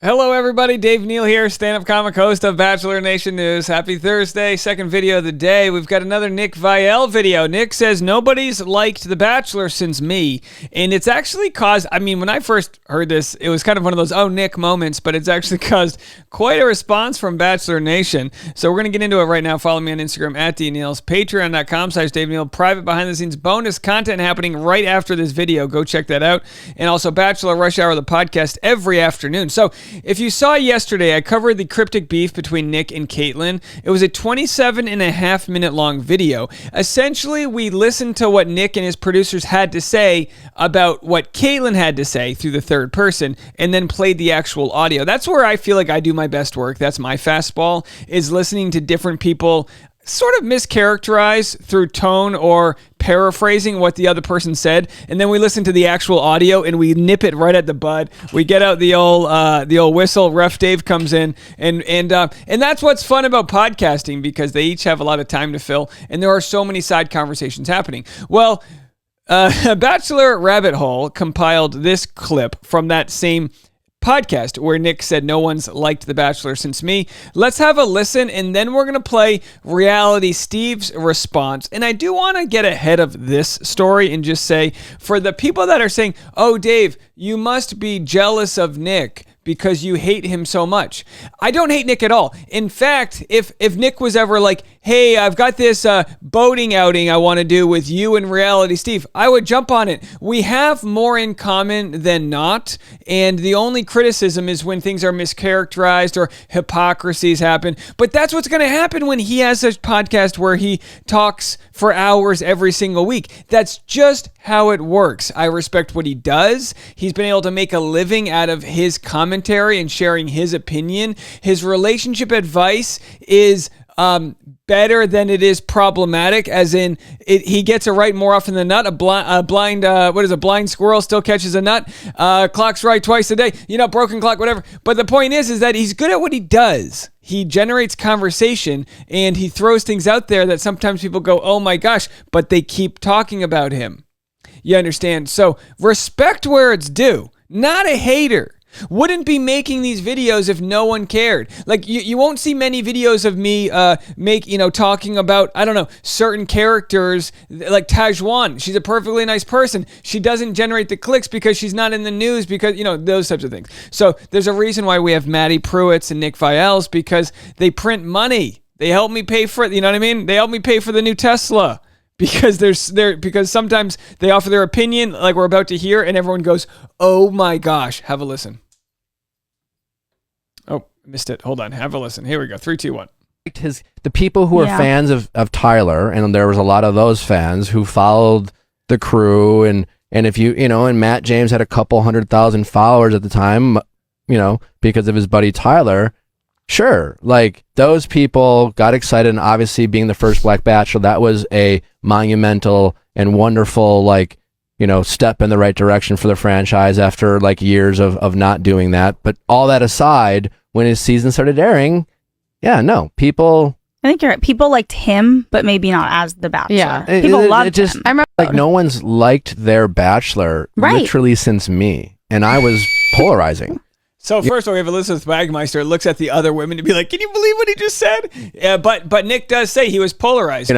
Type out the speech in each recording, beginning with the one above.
Hello, everybody. Dave Neal here, stand-up comic host of Bachelor Nation News. Happy Thursday, second video of the day. We've got another Nick Viall video. Nick says, nobody's liked The Bachelor since me. And it's actually caused, when I first heard this, it was kind of one of those, oh, Nick moments, but it's actually caused quite a response from Bachelor Nation. So we're going to get into it right now. Follow me on Instagram at DNeals, patreon.com/Dave Neal, private behind-the-scenes bonus content happening right after this video. Go check that out. And also Bachelor Rush Hour, the podcast, every afternoon. So if you saw yesterday, I covered the cryptic beef between Nick and Caitlyn. It was a 27.5-minute long video. Essentially, we listened to what Nick and his producers had to say about what Caitlyn had to say through the third person, and then played the actual audio. That's where I feel like I do my best work. That's my fastball, is listening to different people sort of mischaracterize through tone or paraphrasing what the other person said, and then we listen to the actual audio and we nip it right at the bud. We get out the old whistle. Ref Dave comes in, and that's what's fun about podcasting, because they each have a lot of time to fill, and there are so many side conversations happening. Well, Bachelor Rabbit Hole compiled this clip from that same podcast where Nick said no one's liked The Bachelor since me. Let's have a listen, and then we're going to play Reality Steve's response. And I do want to get ahead of this story and just say, for the people that are saying, oh, Dave, you must be jealous of Nick because you hate him so much. I don't hate Nick at all. In fact, if Nick was ever like, hey, I've got this boating outing I want to do with you and Reality Steve, I would jump on it. We have more in common than not, and the only criticism is when things are mischaracterized or hypocrisies happen. But that's what's going to happen when he has a podcast where he talks for hours every single week. That's just how it works. I respect what he does. He's been able to make a living out of his commentary and sharing his opinion. His relationship advice is better than it is problematic, as in he gets it right more often than not. A blind squirrel still catches a nut. Clock's right twice a day. Broken clock, whatever. But the point is that he's good at what he does. He generates conversation, and he throws things out there that sometimes people go, oh my gosh, but they keep talking about him. You understand? So respect where it's due. Not a hater. Wouldn't be making these videos if no one cared. Like, you won't see many videos of me talking about, I don't know, certain characters, like Tajwan. She's a perfectly nice person. She doesn't generate the clicks because she's not in the news, because, those types of things. So there's a reason why we have Maddie Pruitts and Nick Vialls, because they print money. They help me pay for it. You know what I mean? They help me pay for the new Tesla. Because sometimes they offer their opinion, like we're about to hear, and everyone goes, oh my gosh. Have a listen. Oh, missed it. Hold on. Have a listen. Here we go. 3, 2, 1. The people who are fans of Tyler, and there was a lot of those fans who followed the crew, and if and Matt James had a couple 100,000 followers at the time, because of his buddy Tyler. Sure, like, those people got excited, and obviously being the first Black Bachelor, that was a monumental and wonderful, step in the right direction for the franchise after, years of not doing that. But all that aside, when his season started airing, people... I think you're right. People liked him, but maybe not as the Bachelor. Yeah. People loved him. I remember, no one's liked their Bachelor literally since me, and I was polarizing. So first of all, we have Elizabeth Wagmeister looks at the other women to be like, can you believe what he just said? Yeah, but Nick does say he was polarizing.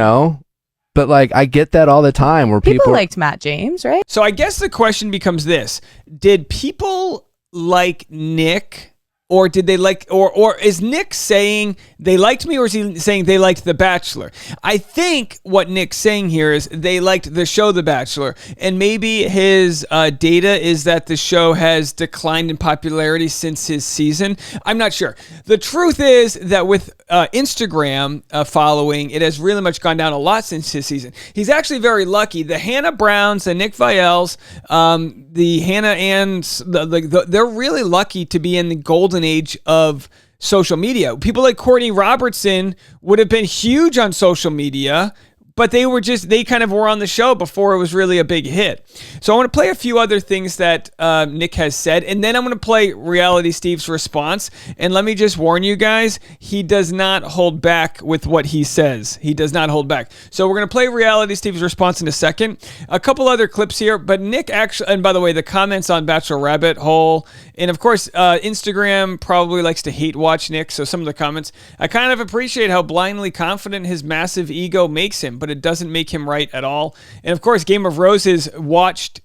But I get that all the time where people liked Matt James, right? So I guess the question becomes this. Did people like Nick, or did they like, or is Nick saying they liked me, or is he saying they liked The Bachelor? I think what Nick's saying here is they liked the show The Bachelor, and maybe his data is that the show has declined in popularity since his season. I'm not sure. The truth is that with Instagram following, it has really much gone down a lot since his season. He's actually very lucky. The Hannah Browns, the Nick Vialls, the Hannah Anns, they're really lucky to be in the golden age of social media. People like Courtney Robertson would have been huge on social media but they kind of were on the show before it was really a big hit. So I want to play a few other things that Nick has said, and then I'm going to play Reality Steve's response. And let me just warn you guys, he does not hold back with what he says. He does not hold back. So we're going to play Reality Steve's response in a second. A couple other clips here, but Nick actually, and by the way, the comments on Bachelor Rabbit Hole, and of course, Instagram probably likes to hate watch Nick, so some of the comments, I kind of appreciate how blindly confident his massive ego makes him, but it doesn't make him right at all. And of course, Game of Roses watched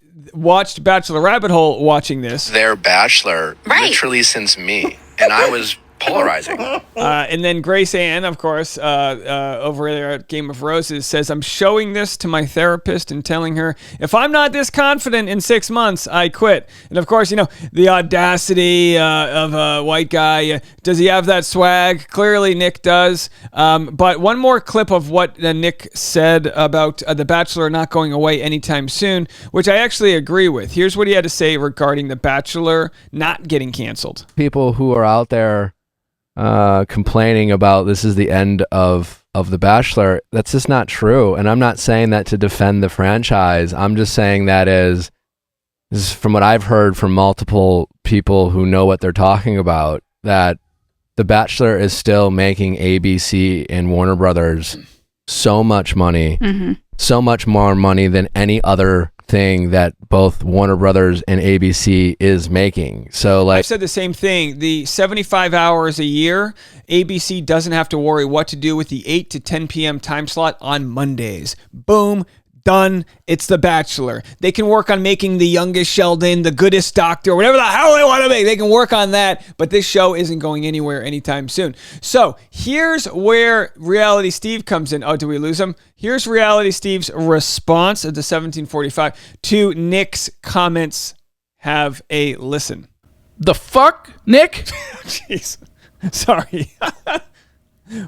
Bachelor Rabbit Hole watching this. Their Bachelor literally since me, and I was polarizing. And then Grace Ann, of course, over there at Game of Roses, says, I'm showing this to my therapist and telling her, if I'm not this confident in 6 months, I quit. And of course, the audacity of a white guy. Does he have that swag? Clearly, Nick does. But one more clip of what Nick said about The Bachelor not going away anytime soon, which I actually agree with. Here's what he had to say regarding The Bachelor not getting canceled. People who are out there complaining about this is the end of The Bachelor, that's just not true. And I'm not saying that to defend the franchise. I'm just saying that this is from what I've heard from multiple people who know what they're talking about, that The Bachelor is still making ABC and Warner Brothers so much money, so much more money than any other thing that both Warner Brothers and ABC is making. So I've said the same thing. The 75 hours a year, ABC doesn't have to worry what to do with the 8 to 10 p.m. time slot on Mondays. Boom. Done. It's The Bachelor. They can work on making the youngest Sheldon, the goodest doctor, whatever the hell they want to make. They can work on that, but this show isn't going anywhere anytime soon. So here's where Reality Steve comes in. Oh, did we lose him? Here's Reality Steve's response at the 1745 to Nick's comments. Have a listen. The fuck, Nick? Jeez. Sorry.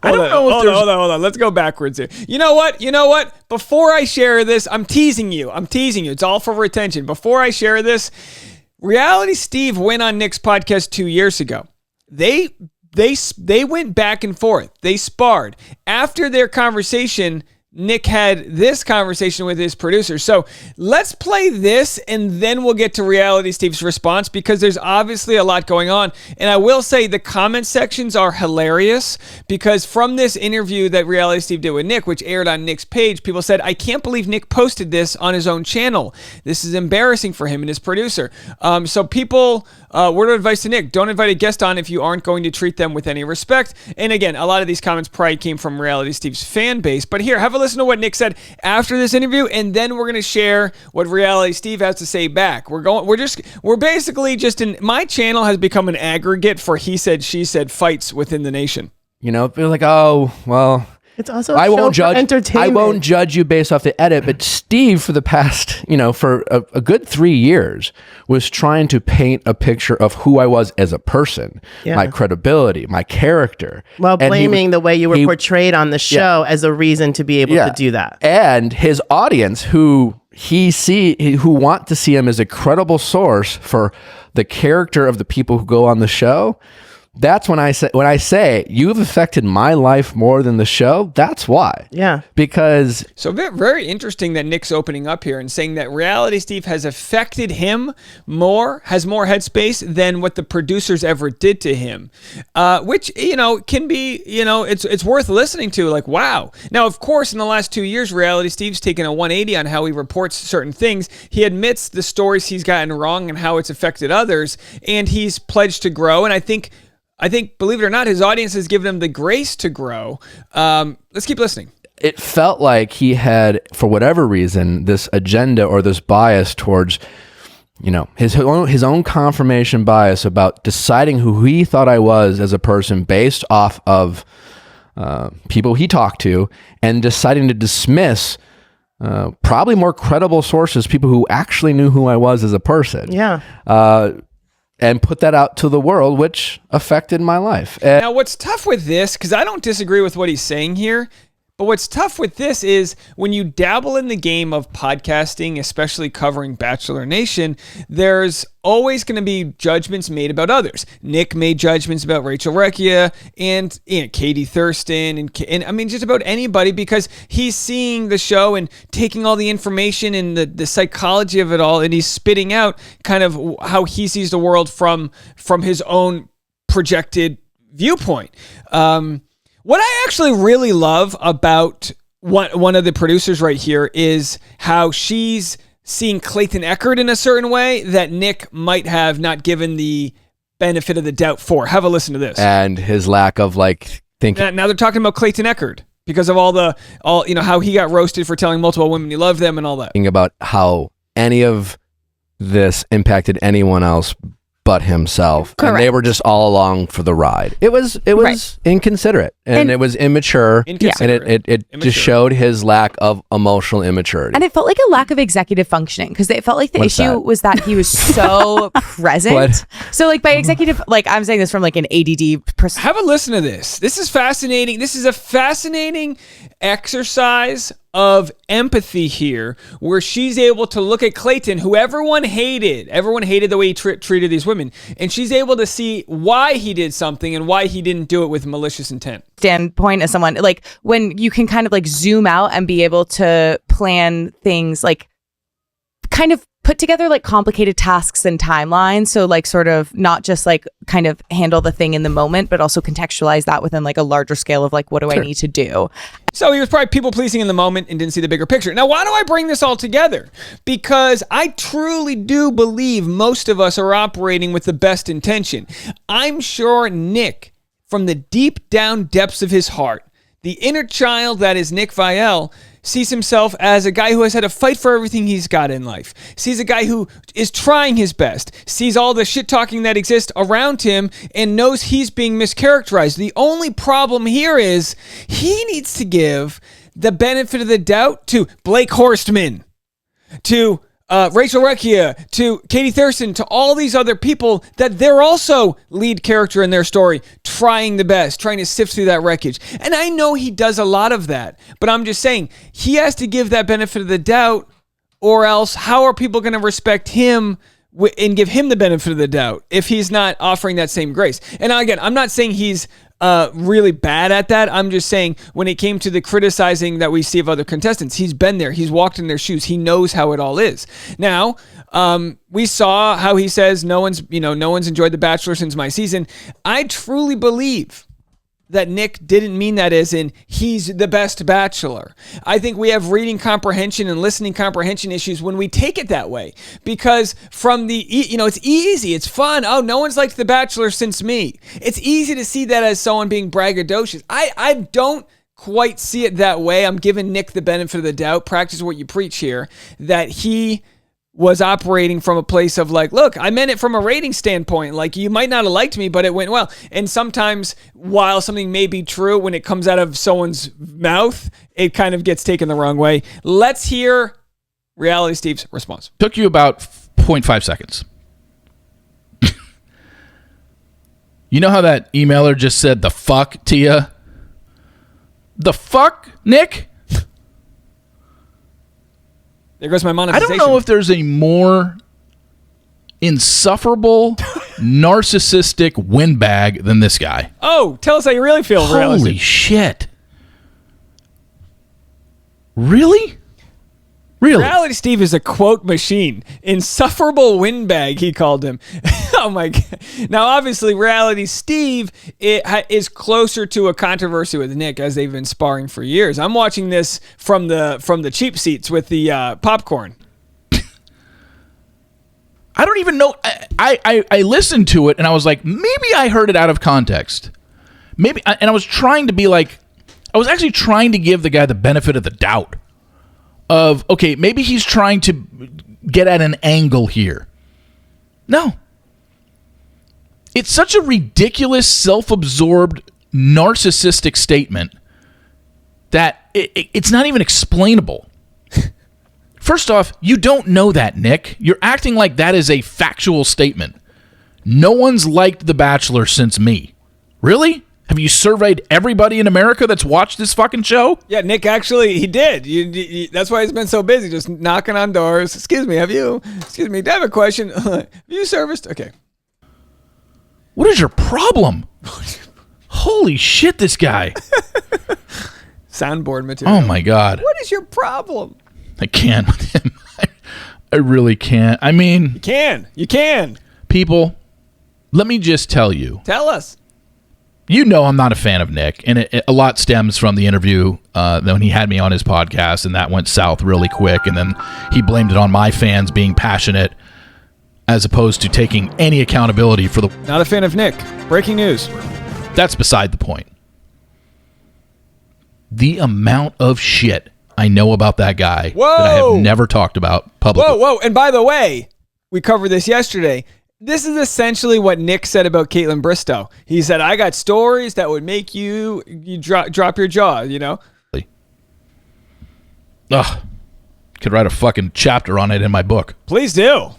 Hold on. Let's go backwards here. You know what? Before I share this, I'm teasing you. It's all for retention. Before I share this, Reality Steve went on Nick's podcast 2 years ago. They went back and forth. They sparred. After their conversation, Nick had this conversation with his producer. So let's play this, and then we'll get to Reality Steve's response, because there's obviously a lot going on. And I will say the comment sections are hilarious, because from this interview that Reality Steve did with Nick, which aired on Nick's page, people said, I can't believe Nick posted this on his own channel. This is embarrassing for him and his producer. So people, word of advice to Nick, don't invite a guest on if you aren't going to treat them with any respect. And again, a lot of these comments probably came from Reality Steve's fan base. But here, have a listen to what Nick said after this interview, and then we're going to share what Reality Steve has to say back. We're basically just my channel has become an aggregate for he said, she said fights within the nation. They're like, oh, well, it's also I won't judge entertainment. I won't judge you based off the edit, but Steve, for the past, for a good 3 years, was trying to paint a picture of who I was as a person, my credibility, my character, while blaming the way you were portrayed on the show as a reason to be able to do that. And his audience, who want to see him as a credible source for the character of the people who go on the show. That's when I say you've affected my life more than the show. That's why. Yeah. Because so very interesting that Nick's opening up here and saying that Reality Steve has affected him more, has more headspace than what the producers ever did to him, which can be it's worth listening to. Like, wow. Now, of course, in the last 2 years, Reality Steve's taken a 180 on how he reports certain things. He admits the stories he's gotten wrong and how it's affected others, and he's pledged to grow. And I think, believe it or not, his audience has given him the grace to grow. Let's keep listening. It felt like he had, for whatever reason, this agenda or this bias towards, his own confirmation bias about deciding who he thought I was as a person based off of people he talked to, and deciding to dismiss probably more credible sources, people who actually knew who I was as a person. Yeah. And put that out to the world, which affected my life. Now, what's tough with this, because I don't disagree with what he's saying here, But what's tough with this is when you dabble in the game of podcasting, especially covering Bachelor Nation, there's always going to be judgments made about others. Nick made judgments about Rachel Recchia and Katie Thurston and I mean just about anybody because he's seeing the show and taking all the information and the psychology of it all, and he's spitting out kind of how he sees the world from his own projected viewpoint. What I actually really love about one of the producers right here is how she's seeing Clayton Echard in a certain way that Nick might have not given the benefit of the doubt for. Have a listen to this. And his lack of thinking. Now they're talking about Clayton Echard because of all how he got roasted for telling multiple women he loved them and all that. Thinking about how any of this impacted anyone else but himself. Correct. And they were just all along for the ride. It was Right. inconsiderate and it was immature. And it just showed his lack of emotional immaturity. And it felt like a lack of executive functioning because it felt like the issue was that he was so present. What? So by executive, I'm saying this from an ADD perspective. Have a listen to this. This is fascinating. This is a fascinating exercise of empathy here, where she's able to look at Clayton, who everyone hated the way he treated these women, and she's able to see why he did something and why he didn't do it with malicious intent. Standpoint as someone when you can kind of zoom out and be able to plan things, kind of put together complicated tasks and timelines, so sort of not just kind of handle the thing in the moment, but also contextualize that within a larger scale of what do I need to do. So he was probably people pleasing in the moment and didn't see the bigger picture. Now, why do I bring this all together? Because I truly do believe most of us are operating with the best intention. I'm sure Nick, from the deep down depths of his heart, the inner child that is Nick Viall, sees himself as a guy who has had to fight for everything he's got in life. Sees a guy who is trying his best. Sees all the shit talking that exists around him and knows he's being mischaracterized. The only problem here is he needs to give the benefit of the doubt to Blake Horstman, to Rachel Recchia, to Katie Thurston, to all these other people that they're also lead character in their story, trying the best, trying to sift through that wreckage. And I know he does a lot of that, but I'm just saying he has to give that benefit of the doubt, or else how are people going to respect him and give him the benefit of the doubt if he's not offering that same grace? And again, I'm not saying he's really bad at that. I'm just saying when it came to the criticizing that we see of other contestants, he's been there. He's walked in their shoes. He knows how it all is. Now, we saw how he says no one's enjoyed The Bachelor since my season. I truly believe that Nick didn't mean that as in he's the best Bachelor. I think we have reading comprehension and listening comprehension issues when we take it that way, because from it's easy, it's fun. Oh, no one's liked The Bachelor since me. It's easy to see that as someone being braggadocious. I don't quite see it that way. I'm giving Nick the benefit of the doubt. Practice what you preach here, that he was operating from a place of look, I meant it from a rating standpoint. You might not have liked me, but it went well. And sometimes while something may be true, when it comes out of someone's mouth, it kind of gets taken the wrong way. Let's hear Reality Steve's response. Took you about 0.5 seconds. You know how that emailer just said the fuck to you? The fuck, Nick? There goes my monetization. I don't know if there's a more insufferable, narcissistic windbag than this guy. Oh, tell us how you really feel. Holy shit. Really? Really? Reality Steve is a quote machine. Insufferable windbag, he called him. Oh my God. Now, obviously, Reality Steve is closer to a controversy with Nick, as they've been sparring for years. I'm watching this from the cheap seats with the popcorn. I don't even know. I listened to it and I was like, maybe I heard it out of context. Maybe, and I was trying to be I was actually trying to give the guy the benefit of the doubt of, okay, maybe he's trying to get at an angle here. No. It's such a ridiculous, self-absorbed, narcissistic statement that it's not even explainable. First off, you don't know that, Nick. You're acting like that is a factual statement. No one's liked The Bachelor since me. Really? Have you surveyed everybody in America that's watched this fucking show? Yeah, Nick actually, he did. That's why he's been so busy, just knocking on doors. Excuse me, do I have a question? Have you serviced? Okay. What is your problem? Holy shit, this guy. Soundboard material. Oh my God. What is your problem? I can't with him. I really can't. I mean, You can. People, let me just tell you. Tell us. You know I'm not a fan of Nick, and a lot stems from the interview when he had me on his podcast, and that went south really quick, and then he blamed it on my fans being passionate as opposed to taking any accountability for the... Not a fan of Nick. Breaking news. That's beside the point. The amount of shit I know about that guy that I have never talked about publicly. Whoa. And by the way, we covered this yesterday. This is essentially what Nick said about Caitlin Bristow. He said, I got stories that would make you drop your jaw, you know? Ugh. Could write a fucking chapter on it in my book. Please do.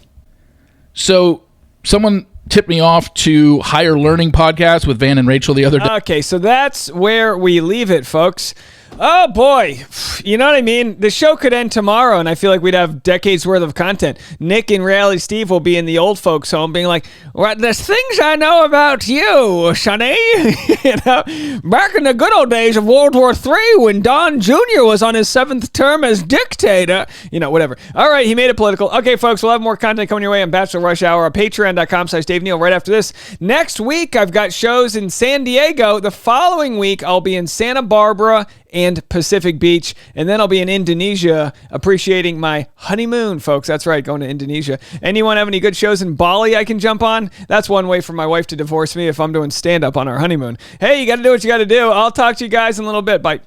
So, someone tipped me off to Higher Learning Podcast with Van and Rachel the other day. Okay, so that's where we leave it, folks. Oh, boy. You know what I mean? The show could end tomorrow, and I feel like we'd have decades worth of content. Nick and Reality Steve will be in the old folks' home being like, well, there's things I know about you, Sonny. You know, back in the good old days of World War III when Don Jr. was on his 7th term as dictator. You know, whatever. All right, he made it political. Okay, folks, we'll have more content coming your way on Bachelor Rush Hour on patreon.com/Dave Neal right after this. Next week, I've got shows in San Diego. The following week, I'll be in Santa Barbara and Pacific Beach, and then I'll be in Indonesia appreciating my honeymoon, folks. That's right, going to Indonesia. Anyone have any good shows in Bali I can jump on? That's one way for my wife to divorce me if I'm doing stand-up on our honeymoon. Hey, you got to do what you got to do. I'll talk to you guys in a little bit. Bye.